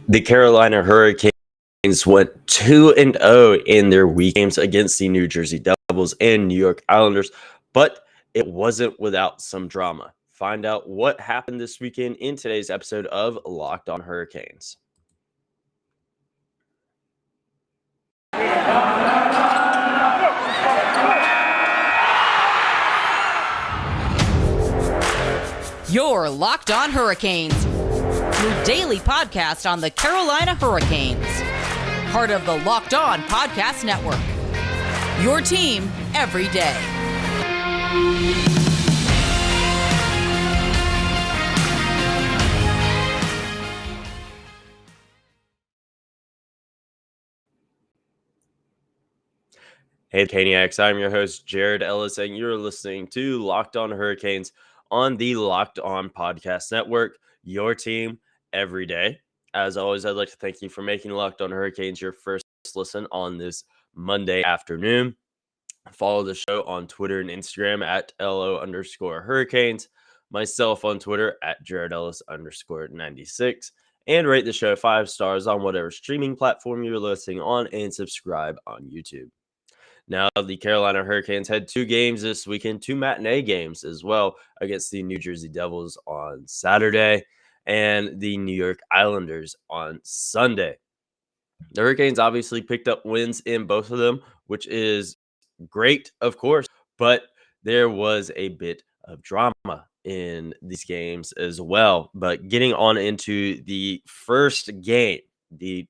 The Carolina Hurricanes went 2-0 in their week games against the New Jersey Devils and New York Islanders, but it wasn't without some drama. Find out what happened this weekend in today's episode of Locked On Hurricanes. You're Locked On Hurricanes, your daily podcast on the Carolina Hurricanes. Part of the Locked On Podcast Network, your team every day. Hey, Caniacs, I'm your host, Jared Ellis, and you're listening to Locked On Hurricanes on the Locked On Podcast Network, your team every day. As always, I'd like to thank you for making Locked On Hurricanes your first listen on this Monday afternoon. Follow the show on Twitter and Instagram at LO_Hurricanes, myself on Twitter at JaredEllis_96, and rate the show 5 stars on whatever streaming platform you're listening on and subscribe on YouTube. Now, the Carolina Hurricanes had 2 games this weekend, 2 matinee games as well against the New Jersey Devils on Saturday and the New York Islanders on Sunday. The Hurricanes obviously picked up wins in both of them, which is great, of course, but there was a bit of drama in these games as well. But getting on into the first game, the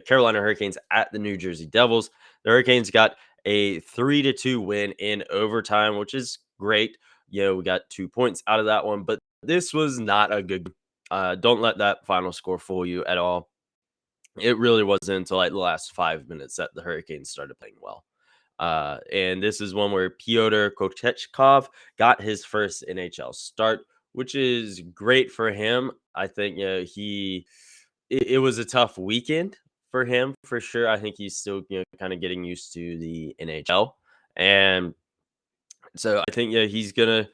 Carolina Hurricanes at the New Jersey Devils, the Hurricanes got a 3-2 win in overtime, which is great. We got 2 points out of that one, but this was not a good. Don't let that final score fool you at all. It really wasn't until like the last 5 minutes that the Hurricanes started playing well. And this is one where Pyotr Kochechkov got his first NHL start, which is great for him. I think it was a tough weekend for him for sure. I think he's still kind of getting used to the NHL, and so I think he's gonna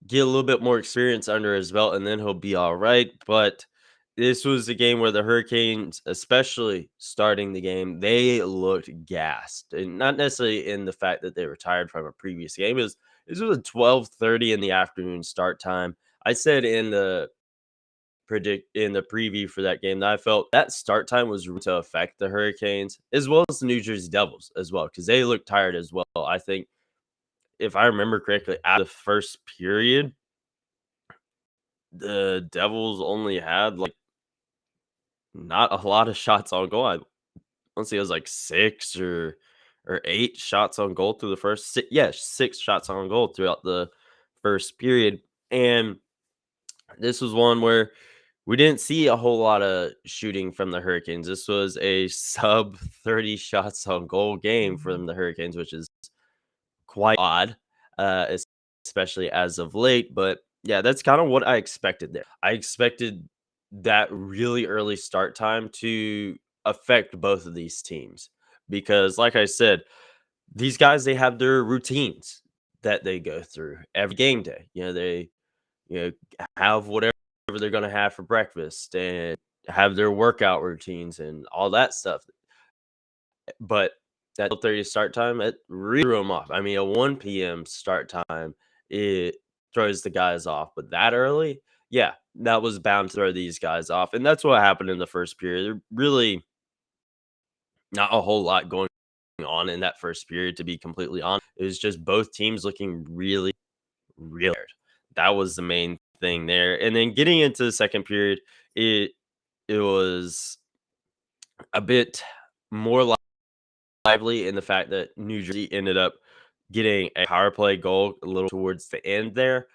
get a little bit more experience under his belt, and then he'll be all right. But this was a game where the Hurricanes, especially starting the game, they looked gassed, and not necessarily in the fact that they were tired from a previous game. This was a 12:30 in the afternoon start time. I said in the preview for that game that I felt that start time was to affect the Hurricanes as well as the New Jersey Devils as well, because they looked tired as well. I think if I remember correctly, at the first period, the Devils only had like not a lot of shots on goal. Let's see, it was like 6 or 8 shots on goal through the first 6 shots on goal throughout the first period. And this was one where we didn't see a whole lot of shooting from the Hurricanes. This was a sub 30 shots on goal game from the Hurricanes, which is quite odd, especially as of late. But yeah, that's kind of what I expected there. I expected that really early start time to affect both of these teams because, like I said, these guys, they have their routines that they go through every game day. They you have whatever they're going to have for breakfast and have their workout routines and all that stuff. But that 30 start time, it really threw them off. I mean, a 1 p.m. start time, it throws the guys off. But that early, yeah, that was bound to throw these guys off. And that's what happened in the first period. There really not a whole lot going on in that first period, to be completely honest. It was just both teams looking really, really tired. That was the main thing there. And then getting into the second period, it was a bit more lively in the fact that New Jersey ended up getting a power play goal a little towards the end there.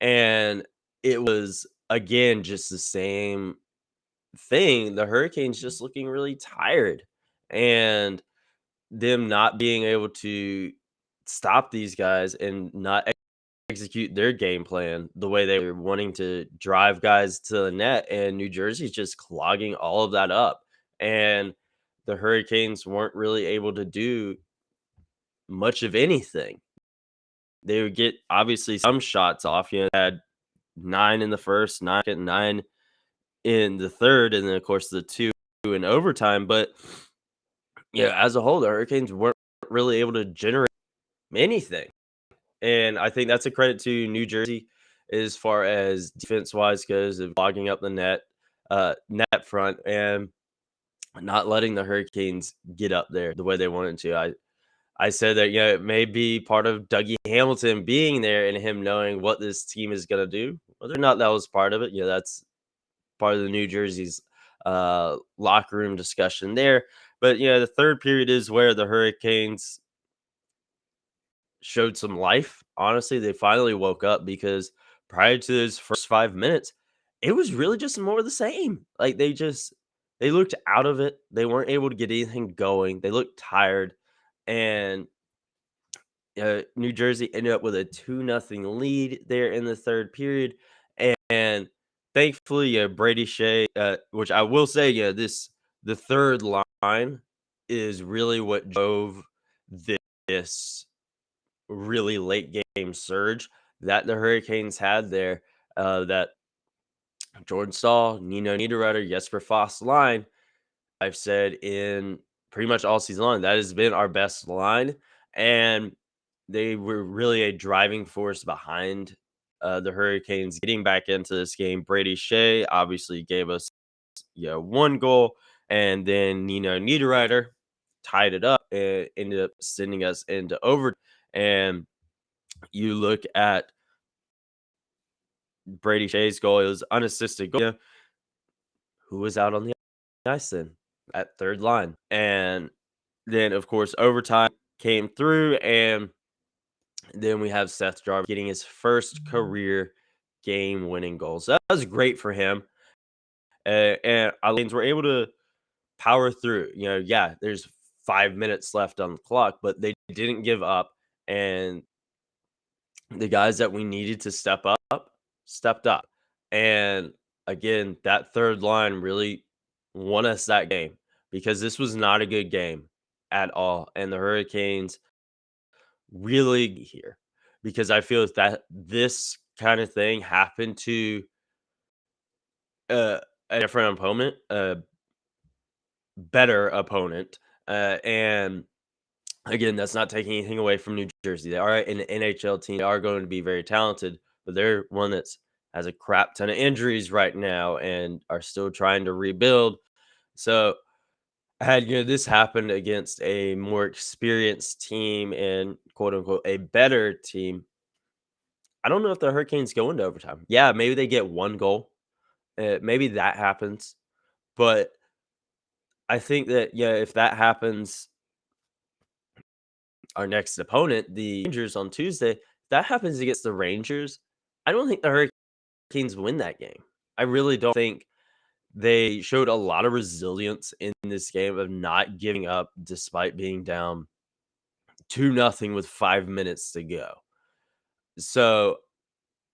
And it was, again, just the same thing. The Hurricanes just looking really tired and them not being able to stop these guys and not execute their game plan the way they were wanting to drive guys to the net. And New Jersey's just clogging all of that up. And the Hurricanes weren't really able to do much of anything. They would get obviously some shots off. Had 9 in the first, 9 in in the third, and then of course the two in overtime. But yeah, as a whole, the Hurricanes weren't really able to generate anything. And I think that's a credit to New Jersey as far as defense wise goes, of clogging up the net front and not letting the Hurricanes get up there the way they wanted to. I said that, it may be part of Dougie Hamilton being there and him knowing what this team is gonna do. Whether or not that was part of it, that's part of the New Jersey's locker room discussion there. But the third period is where the Hurricanes showed some life. Honestly, they finally woke up because prior to those first 5 minutes, it was really just more of the same. Like they looked out of it. They weren't able to get anything going. They looked tired, and New Jersey ended up with a 2-0 lead there in the third period, and thankfully, Brady Shea, which I will say, the third line is really what drove this really late game surge that the Hurricanes had there. That Jordan Stahl, Nino Niederreiter, Jesper Foss line, I've said in pretty much all season long, that has been our best line. And they were really a driving force behind the Hurricanes getting back into this game. Brady Shea obviously gave us one goal, and then Nino Niederreiter tied it up and ended up sending us into overtime. And you look at Brady Shea's goal, it was unassisted goal. Who was out on the ice then? At third line. And then, of course, overtime came through, and then we have Seth Jarvis getting his first career game-winning goal. So that was great for him. And our lanes were able to power through. There's 5 minutes left on the clock, but they didn't give up. And the guys that we needed to step up stepped up. And again, that third line really won us that game because this was not a good game at all. And the Hurricanes really here because I feel that this kind of thing happened to uh, a different opponent, a better opponent. And again, that's not taking anything away from New Jersey. They are an NHL team. They are going to be very talented, but they're one that's has a crap ton of injuries right now and are still trying to rebuild. So had this happened against a more experienced team and quote unquote a better team, I don't know if the Hurricanes go into overtime. Yeah, maybe they get one goal. Maybe that happens. But I think that if that happens, our next opponent, the Rangers on Tuesday, if that happens against the Rangers, I don't think the Hurricanes win that game. I really don't think they showed a lot of resilience in this game of not giving up despite being down 2-0 with 5 minutes to go. So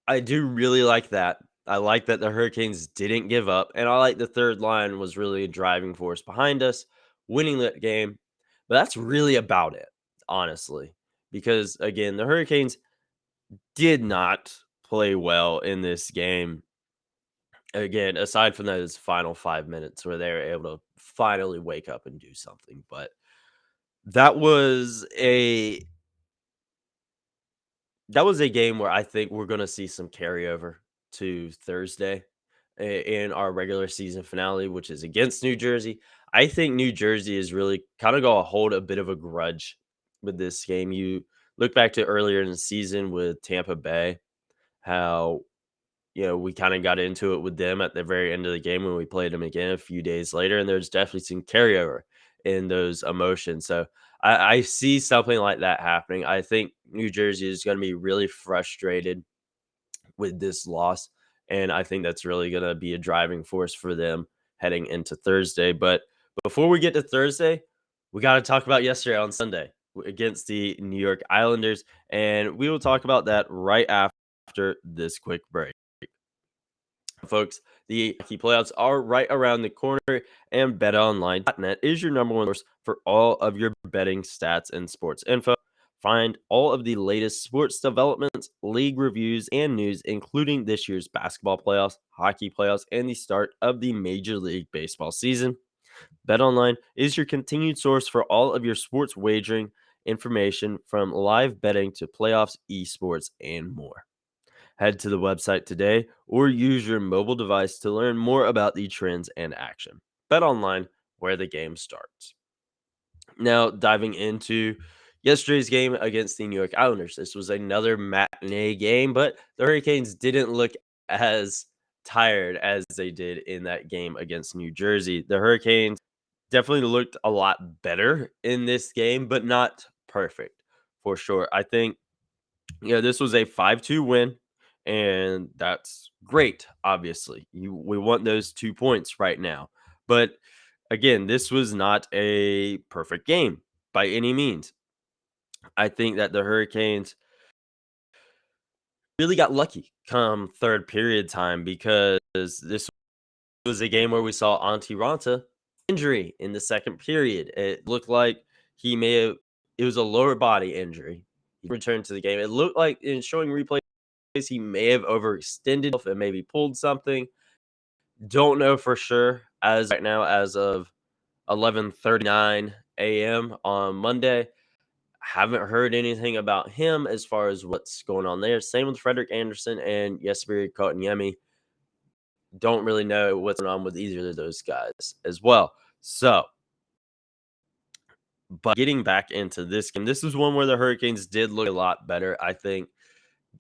I do really like that. I like that the Hurricanes didn't give up, and I like the third line was really a driving force behind us winning that game. But that's really about it, honestly, because again, the Hurricanes did not play well in this game. Again, aside from those final 5 minutes where they were able to finally wake up and do something, but that was a game where I think we're gonna see some carryover to Thursday in our regular season finale, which is against New Jersey. I think New Jersey is really kind of gonna hold a bit of a grudge with this game. You look back to earlier in the season with Tampa Bay, how we kind of got into it with them at the very end of the game when we played them again a few days later, and there's definitely some carryover in those emotions. So I see something like that happening. I think New Jersey is going to be really frustrated with this loss, and I think that's really going to be a driving force for them heading into Thursday. But before we get to Thursday, we got to talk about yesterday on Sunday against the New York Islanders, and we will talk about that right after this quick break. Folks, the hockey playoffs are right around the corner, and BetOnline.net is your number one source for all of your betting stats and sports info. Find all of the latest sports developments, league reviews, and news, including this year's basketball playoffs, hockey playoffs, and the start of the Major League Baseball season. BetOnline is your continued source for all of your sports wagering information, from live betting to playoffs, esports, and more. Head to the website today or use your mobile device to learn more about the trends and action. BetOnline, where the game starts. Now, diving into yesterday's game against the New York Islanders. This was another matinee game, but the Hurricanes didn't look as tired as they did in that game against New Jersey. The Hurricanes definitely looked a lot better in this game, but not perfect for sure. I think, this was a 5-2 win, and that's great, obviously. We want those 2 points right now. But again, this was not a perfect game by any means. I think that the Hurricanes really got lucky come third period time, because this was a game where we saw Antti Ranta injury in the second period. It looked like he may have it was a lower body injury. He returned to the game. It looked like, in showing replays, he may have overextended himself and maybe pulled something. Don't know for sure as right now, as of 11:39 a.m. on Monday. Haven't heard anything about him as far as what's going on there. Same with Frederick Anderson and Jesperi Kotkaniemi. Don't really know what's going on with either of those guys as well. So, but getting back into this game, this is one where the Hurricanes did look a lot better. I think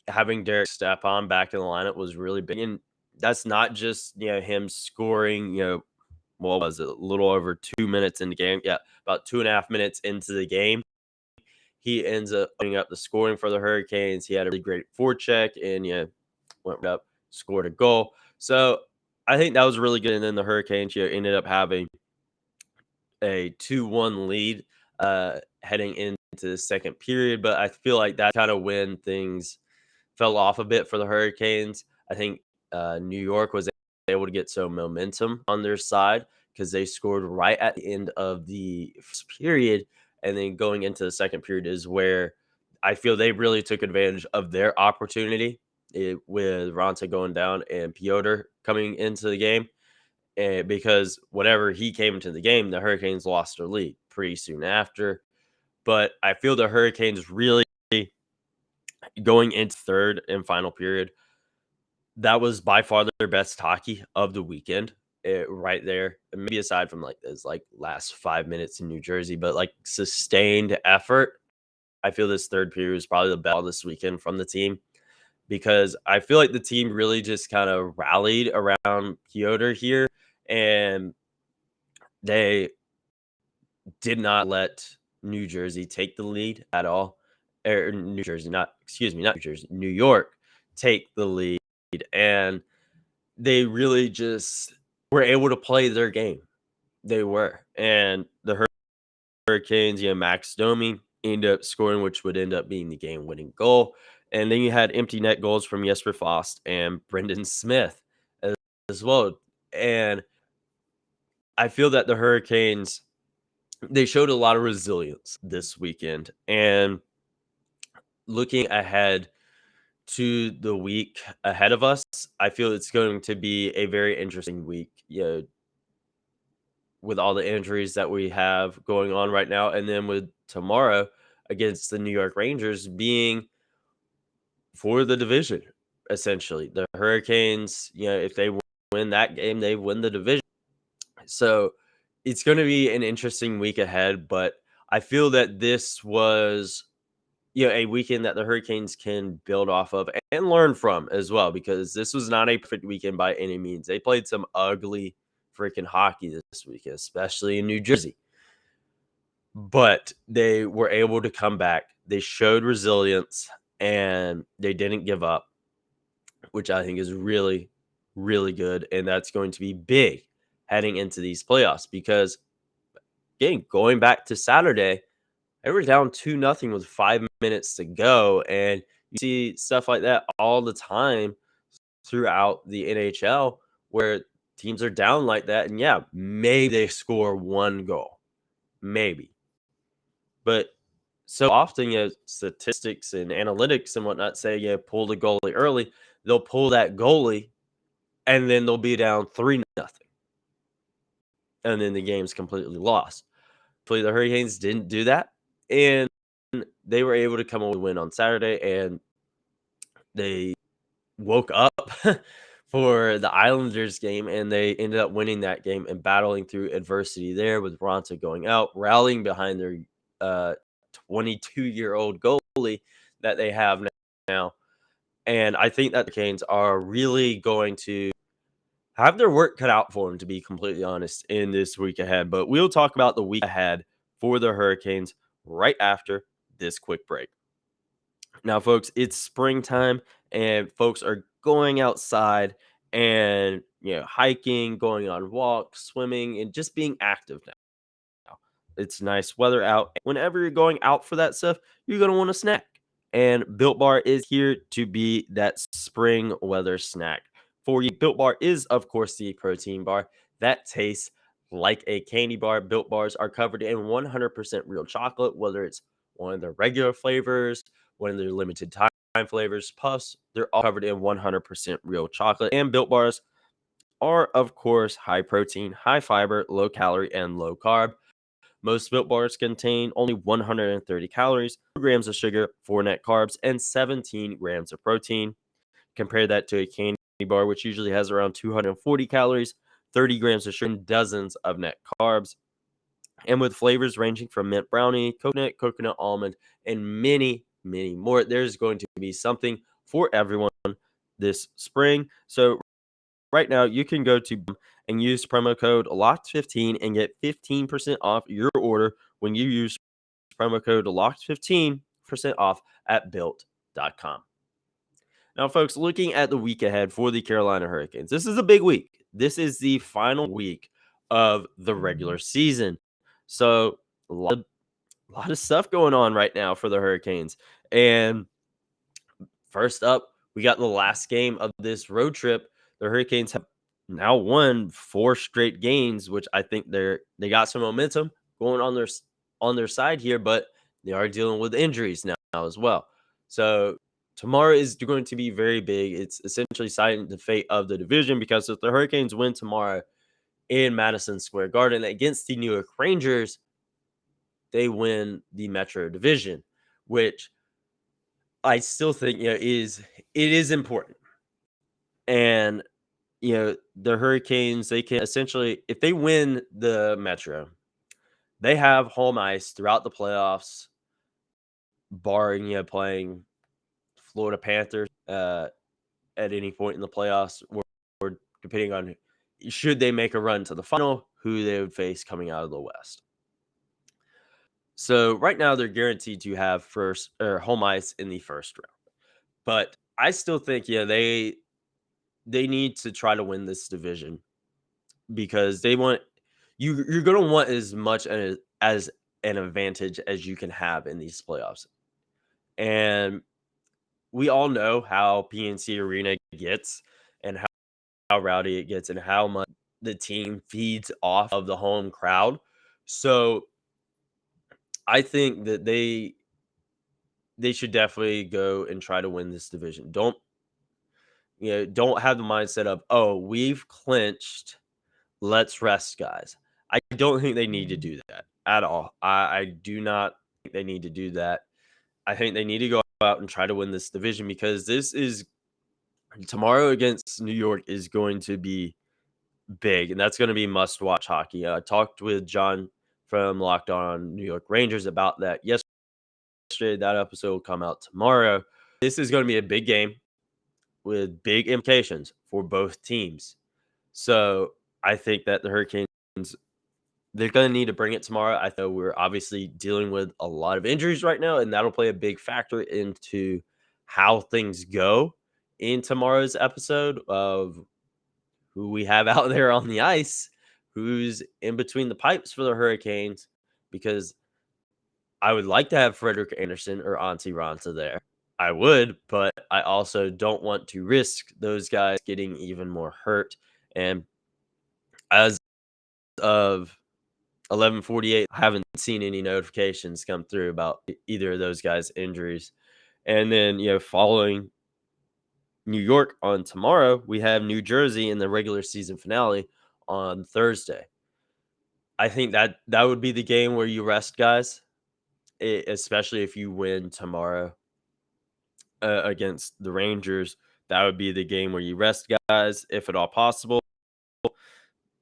having Derek Stepan back in the lineup was really big. And that's not just, him scoring, what was it, a little over 2 minutes in the game? Yeah, about 2.5 minutes into the game. He ends up putting up the scoring for the Hurricanes. He had a really great forecheck and went up, scored a goal. So I think that was really good. And then the Hurricanes ended up having a 2-1 lead heading into the second period. But I feel like that kind of when things fell off a bit for the Hurricanes. I think New York was able to get some momentum on their side because they scored right at the end of the first period. And then going into the second period is where I feel they really took advantage of their opportunity, with Ronta going down and Piotr coming into the game. Because whenever he came into the game, the Hurricanes lost their lead pretty soon after. But I feel the Hurricanes really, going into third and final period, that was by far their best hockey of the weekend. Right there, and maybe aside from like those last 5 minutes in New Jersey, but like sustained effort. I feel this third period was probably the best this weekend from the team, because I feel like the team really just kind of rallied around Piotr here, and they did not let New Jersey take the lead at all. Or New Jersey, not New Jersey, New York take the lead. And they really just were able to play their game. They were. And the Hurricanes, Max Domi ended up scoring, which would end up being the game-winning goal. And then you had empty net goals from Jesper Fast and Brendan Smith as well. And I feel that the Hurricanes, they showed a lot of resilience this weekend. And looking ahead to the week ahead of us, I feel it's going to be a very interesting week. With all the injuries that we have going on right now, and then with tomorrow against the New York Rangers being for the division, essentially. The Hurricanes, if they win that game, they win the division. So it's going to be an interesting week ahead, but I feel that this was, a weekend that the Hurricanes can build off of and learn from as well, because this was not a perfect weekend by any means. They played some ugly freaking hockey this weekend, especially in New Jersey. But they were able to come back. They showed resilience and they didn't give up, which I think is really, really good. And that's going to be big heading into these playoffs, because, again, going back to Saturday, they were down 2-0 with 5 minutes to go. And you see stuff like that all the time throughout the NHL, where teams are down like that. And maybe they score one goal. Maybe. But so often, statistics and analytics and whatnot say, pull the goalie early. They'll pull that goalie, and then they'll be down 3-0, and then the game's completely lost. Hopefully, the Hurricanes didn't do that, and they were able to come away with a win on Saturday, and they woke up for the Islanders game, and they ended up winning that game and battling through adversity there with Ronta going out, rallying behind their 22-year-old goalie that they have now. And I think that the Canes are really going to have their work cut out for them, to be completely honest, in this week ahead. But we'll talk about the week ahead for the Hurricanes right after this quick break. Now, folks, it's springtime and folks are going outside and, hiking, going on walks, swimming, and just being active now. It's nice weather out. Whenever you're going out for that stuff, you're going to want a snack. And Built Bar is here to be that spring weather snack for you. Built Bar is, of course, the protein bar that tastes like a candy bar. Built Bars are covered in 100% real chocolate, whether it's one of their regular flavors, one of their limited time flavors, puffs. They're all covered in 100% real chocolate. And Built Bars are, of course, high protein, high fiber, low calorie, and low carb. Most Built Bars contain only 130 calories, 2 grams of sugar, 4 net carbs, and 17 grams of protein. Compare that to a candy bar, which usually has around 240 calories, 30 grams of sugar, and dozens of net carbs. And with flavors ranging from mint brownie, coconut almond, and many, many more, there's going to be something for everyone this spring. So right now, you can go to and use promo code LOCKED15 and get 15% off your order when you use promo code LOCKED15% off at built.com. Now, folks, looking at the week ahead for the Carolina Hurricanes, this is a big week. This is the final week of the regular season. So, a lot of stuff going on right now for the Hurricanes. And first up, we got the last game of this road trip. The Hurricanes have now won 4 straight games, which I think they got some momentum going on their side here, but they are dealing with injuries now as well. So tomorrow is going to be very big. It's essentially deciding the fate of the division, because if the Hurricanes win tomorrow in Madison Square Garden against the New York Rangers, they win the Metro Division, which I still think is important. And the Hurricanes, they can essentially, if they win the Metro, they have home ice throughout the playoffs, barring playing Florida Panthers at any point in the playoffs, or depending on should they make a run to the final, who they would face coming out of the West. So right now they're guaranteed to have first or home ice in the first round. But I still think they need to try to win this division, because you're going to want as much as an advantage as you can have in these playoffs. And we all know how PNC Arena gets, and how rowdy it gets, and how much the team feeds off of the home crowd. So I think that they should definitely go and try to win this division. Don't have the mindset of, oh, we've clinched, let's rest, guys. I don't think they need to do that at all. I do not think they need to do that. I think they need to go out and try to win this division, because this is tomorrow against New York is going to be big, and that's going to be must-watch hockey. I talked with John from Locked On New York Rangers about that yesterday. That episode will come out tomorrow. This is going to be a big game with big implications for both teams. So I think that the Hurricanes, they're going to need to bring it tomorrow. I know we're obviously dealing with a lot of injuries right now, and that'll play a big factor into how things go in tomorrow's episode of who we have out there on the ice, who's in between the pipes for the Hurricanes, because I would like to have Frederick Anderson or Antti Ranta there. I would, but I also don't want to risk those guys getting even more hurt. And as of 11:48. I haven't seen any notifications come through about either of those guys' injuries. And then, following New York on tomorrow, we have New Jersey in the regular season finale on Thursday. I think that would be the game where you rest guys, especially if you win tomorrow against the Rangers. That would be the game where you rest guys, if at all possible.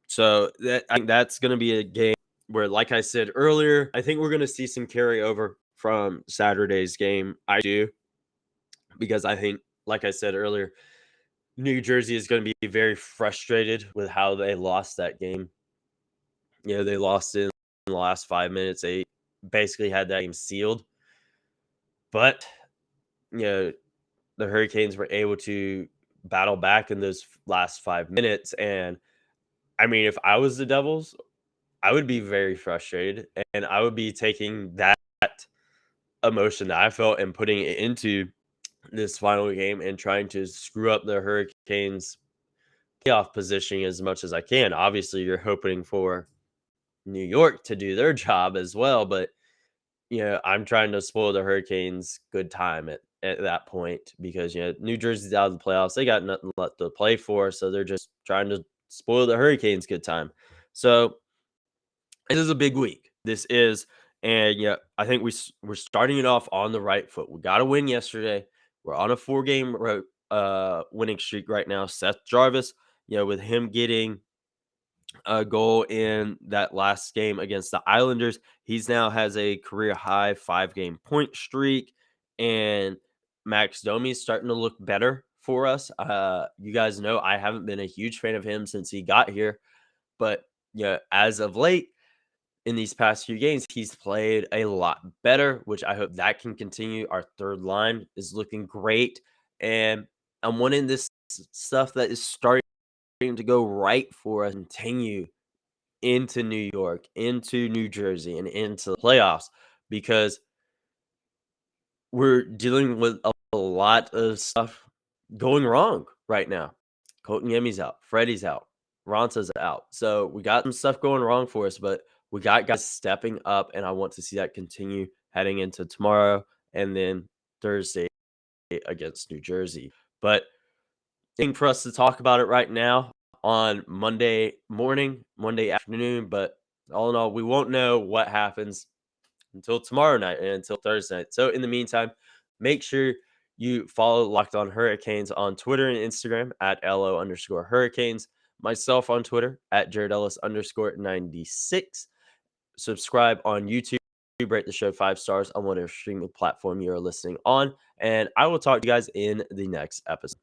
So I think that's going to be a game where, like I said earlier, I think we're going to see some carryover from Saturday's game. I do, because I think, like I said earlier, New Jersey is going to be very frustrated with how they lost that game. They lost in the last 5 minutes. They basically had that game sealed. But, the Hurricanes were able to battle back in those last 5 minutes. And I mean, if I was the Devils, I would be very frustrated, and I would be taking that emotion that I felt and putting it into this final game and trying to screw up the Hurricanes playoff positioning as much as I can. Obviously, you're hoping for New York to do their job as well, but I'm trying to spoil the Hurricanes' good time at that point, because New Jersey's out of the playoffs. They got nothing left to play for, so they're just trying to spoil the Hurricanes' good time. So this is a big week. This is, and I think we're starting it off on the right foot. We got a win yesterday. We're on a 4-game winning streak right now. Seth Jarvis, with him getting a goal in that last game against the Islanders, he's now has a career high 5-game point streak, and Max Domi is starting to look better for us. You guys know I haven't been a huge fan of him since he got here, but as of late, in these past few games, he's played a lot better, which I hope that can continue. Our third line is looking great, and I'm wanting this stuff that is starting to go right for us continue into New York, into New Jersey, and into the playoffs, because we're dealing with a lot of stuff going wrong right now. Colton Yemi's out, Freddie's out, Ronta's out. So we got some stuff going wrong for us, but we got guys stepping up, and I want to see that continue heading into tomorrow and then Thursday against New Jersey. But I think for us to talk about it right now on Monday morning, Monday afternoon, but all in all, we won't know what happens until tomorrow night and until Thursday night. So in the meantime, make sure you follow Locked On Hurricanes on Twitter and Instagram at LO_Hurricanes. Myself on Twitter at Jared Ellis _96. Subscribe on YouTube. Rate the show 5 stars on whatever streaming platform you are listening on. And I will talk to you guys in the next episode.